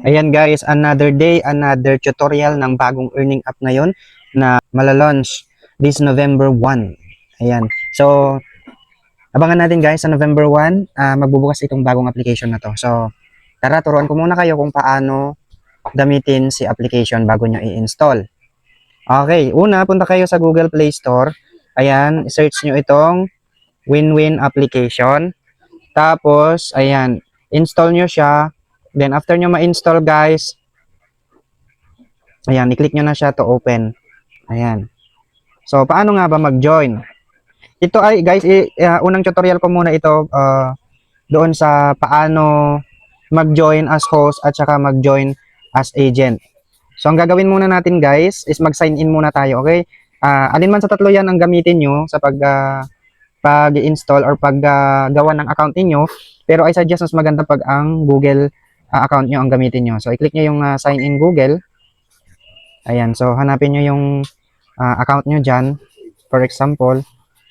Ayan guys, another day, another tutorial ng bagong earning app ngayon na malalaunch this November 1. Ayan. So, abangan natin guys sa November 1, magbubukas itong bagong application na to. So, tara, turuan ko muna kayo kung paano gamitin si application bago nyo i-install. Okay, una, punta kayo sa Google Play Store. Ayan, search nyo itong Win-Win application. Tapos, ayan, install nyo siya. Then, after nyo ma-install guys, ayan, i-click nyo na siya to open. Ayan. So, paano nga ba mag-join? Ito ay, guys, unang tutorial ko muna ito doon sa paano mag-join as host at saka mag-join as agent. So, ang gagawin muna natin, guys, is mag-sign in muna tayo, okay? Alin man sa tatlo yan ang gamitin nyo sa pag-install or paggawa ng account niyo, pero I suggest mas maganda pag ang Google account nyo ang gamitin nyo. So, i-click nyo yung sign in Google. Ayan, so hanapin nyo yung account nyo dyan. For example,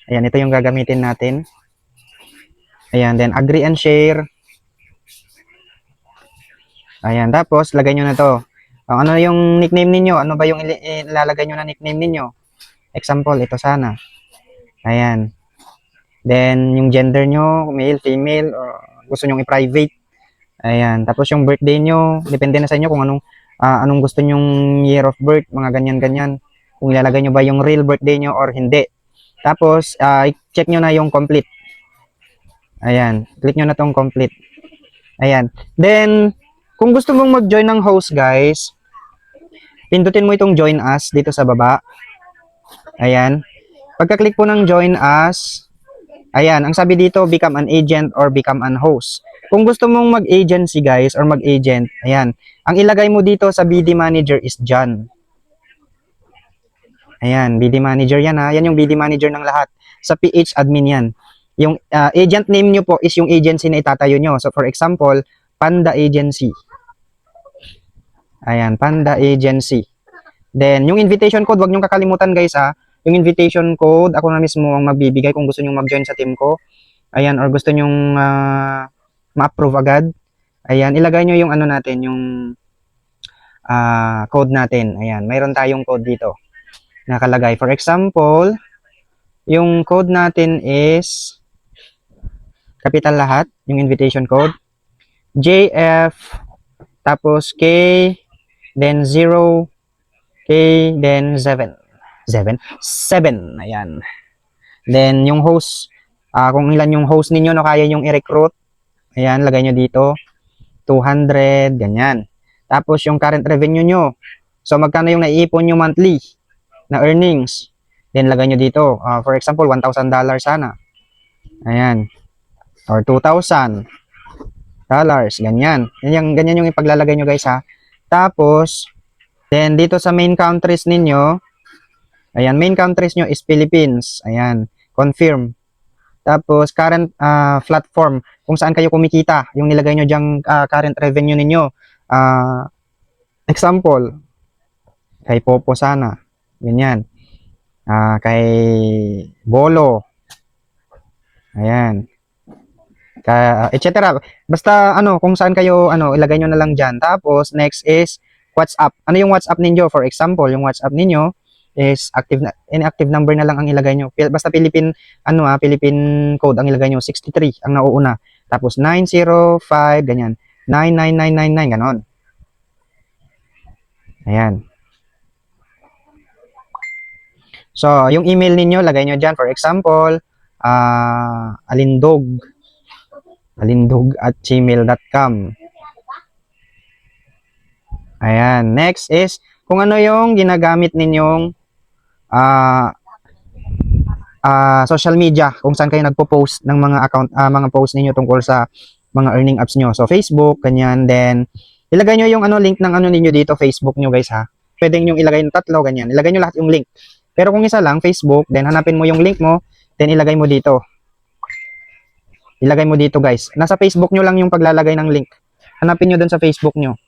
ayan, ito yung gagamitin natin. Ayan, then agree and share. Ayan, tapos lagay nyo na to. Ano yung nickname ninyo? Ano ba yung ilalagay nyo na nickname ninyo? Example, ito sana. Ayan. Then, yung gender nyo, male, female, or gusto nyo i-private. Ayan, tapos yung birthday nyo, depende na sa inyo kung anong gusto nyong year of birth, mga ganyan-ganyan. Kung ilalagay nyo ba yung real birthday nyo or hindi. Tapos, i-check nyo na yung complete. Ayan, click nyo na tong complete. Ayan. Then, kung gusto mong mag-join ng host, guys, pindutin mo itong join us dito sa baba. Ayan. Pagka-click po ng join us, ayan, ang sabi dito, become an agent or become an host. Kung gusto mong mag-agency, guys, or mag-agent, ayan, ang ilagay mo dito sa BD Manager is John. Ayan, BD Manager yan ha. Yan yung BD Manager ng lahat. Sa PH admin yan. Yung agent name nyo po is yung agency na itatayo nyo. So, for example, Panda Agency. Ayan, Panda Agency. Then, yung invitation code, wag nyo kakalimutan guys ha. Yung invitation code, ako na mismo ang magbibigay kung gusto nyo mag-join sa team ko. Ayan, or gusto nyo ma-approve agad. Ayan, ilagay nyo yung ano natin, yung code natin. Ayan, mayroon tayong code dito nakalagay. For example, yung code natin is capital lahat, yung invitation code. JF, tapos K, then 0, K, then 7. 7. Ayan. Then, yung host, kung ilan yung host ninyo na kaya yung i-recruit, ayan, lagay nyo dito. 200, ganyan. Tapos, yung current revenue nyo. So, magkano yung naiipon nyo monthly na earnings. Then, lagay nyo dito. For example, $1,000 sana. Ayan. Or $2,000. Ganyan. Ganyan yung ipaglalagay nyo guys ha. Tapos, then dito sa main countries ninyo, ayan, main countries nyo is Philippines. Ayan. Confirm. Tapos, current platform. Kung saan kayo kumikita. Yung nilagay nyo dyang current revenue ninyo. Example, kay Popo sana. Ganyan. Kay Bolo. Ayan. Etc. Basta kung saan kayo ilagay nyo na lang diyan. Tapos next is WhatsApp. Ano yung WhatsApp ninyo? For example, yung WhatsApp ninyo is inactive number na lang ang ilagay nyo. Basta Philippine Philippine code ang ilagay nyo. 63 ang nauuna. Tapos 905 ganyan. 99999 ganon. Ayan. So, yung email ninyo, lagay nyo dyan. For example, alindog@gmail.com. Ayan. Next is, kung ano yung ginagamit ninyong social media, kung saan kayo nagpo-post ng mga account, mga post ninyo tungkol sa mga earning apps nyo. So, Facebook, ganyan. Then, ilagay nyo yung link ng ninyo dito, Facebook nyo guys ha. Pwede nyo ilagay ng tatlo, ganyan. Ilagay nyo lahat yung link. Pero kung isa lang, Facebook, then hanapin mo yung link mo, then ilagay mo dito. Ilagay mo dito guys. Nasa Facebook nyo lang yung paglalagay ng link. Hanapin nyo dun sa Facebook nyo.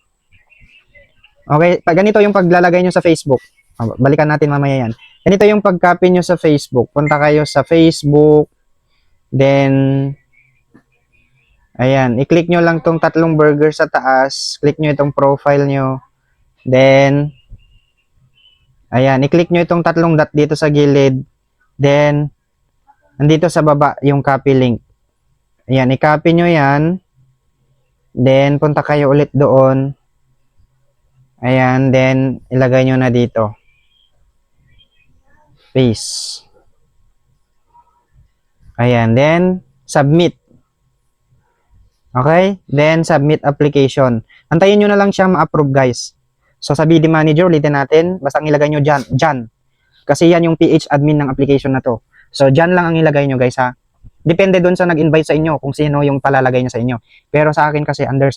Okay, ganito yung paglalagay nyo sa Facebook. Balikan natin mamaya yan. Ganito yung pag-copy nyo sa Facebook. Punta kayo sa Facebook, then Ayan, i-click nyo lang tong tatlong burger sa taas. Click nyo itong profile nyo. Then, ayan, i-click nyo itong tatlong dot dito sa gilid. Then, nandito sa baba yung copy link. Ayan, i-copy nyo yan. Then, punta kayo ulit doon. Ayan, then, ilagay nyo na dito. Paste. Ayan, then, submit. Okay? Then, submit application. Antayin nyo na lang siya ma-approve, guys. So, sa BD Manager, ulitin natin. Basta ang ilagay nyo dyan. Kasi yan yung PH admin ng application na to. So, dyan lang ang ilagay nyo, guys, ha? Depende doon sa nag-invite sa inyo kung sino yung palalagay niya sa inyo. Pero sa akin kasi, under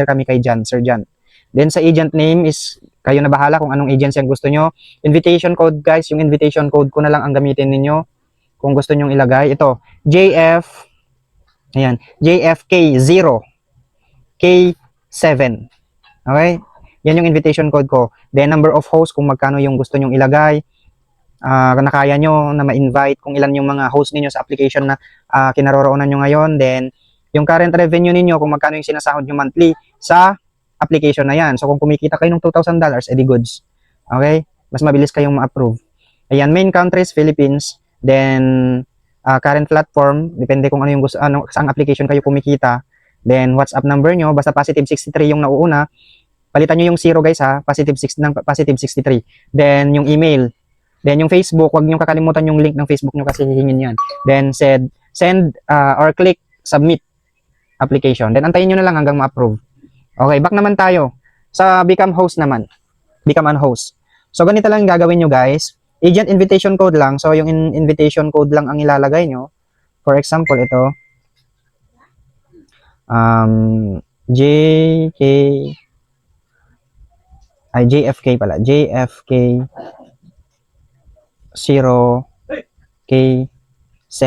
kami kay Jan, Sir Jan. Then, sa agent name is, kayo na bahala kung anong agency ang gusto nyo. Invitation code, guys. Yung invitation code ko na lang ang gamitin ninyo. Kung gusto nyong ilagay. Ito, JF, ayan, JFK0, K7. Okay? Yan yung invitation code ko. Then, number of hosts, kung magkano yung gusto nyong ilagay. Na kaya nyo na ma-invite, kung ilan yung mga host ninyo sa application na kinaroroonan nyo ngayon. Then, yung current revenue ninyo, kung magkano yung sinasahod nyo monthly sa application na yan. So, kung kumikita kayo ng $2,000, edi goods. Okay? Mas mabilis kayong ma-approve. Ayan, main countries, Philippines. Then, current platform, depende kung ano yung gusto, saang application kayo kumikita. Then, WhatsApp number nyo, basta positive 63 yung nauuna. Palitan nyo yung 0, guys, ha? Positive 63. Then, yung email. Then, yung Facebook, huwag nyo kakalimutan yung link ng Facebook nyo kasi hihingin yan. Then, send or click submit application. Then, antayin nyo na lang hanggang ma-approve. Okay, back naman tayo. Sa become host naman. Become an host. So, ganito lang yung gagawin nyo, guys. Agent invitation code lang. So, yung invitation code lang ang ilalagay nyo. For example, ito. JFK pala. JFK 0K7.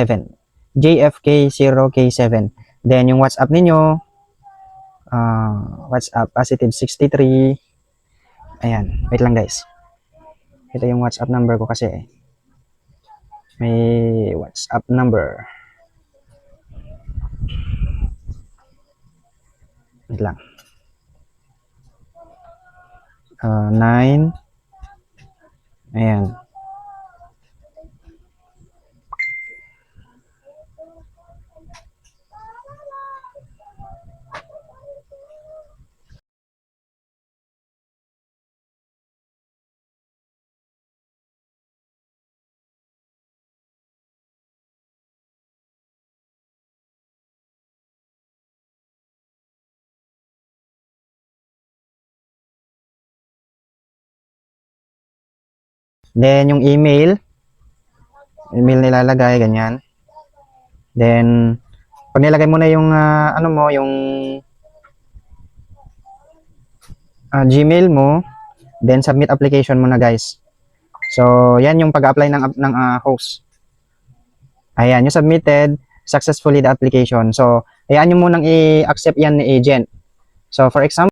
JFK 0K7. Then, yung WhatsApp ninyo, WhatsApp positive 63. Ayan. Wait lang, guys. Ito yung WhatsApp number ko kasi. May WhatsApp number. Wait lang. 9. Ayan. Then, yung email nilalagay, ganyan. Then, pag nilagay mo na yung, yung Gmail mo, then submit application mo na, guys. So, yan yung pag-apply ng host. Ayan, you submitted successfully the application. So, ayan nyo munang i-accept yan ni agent. So, for example,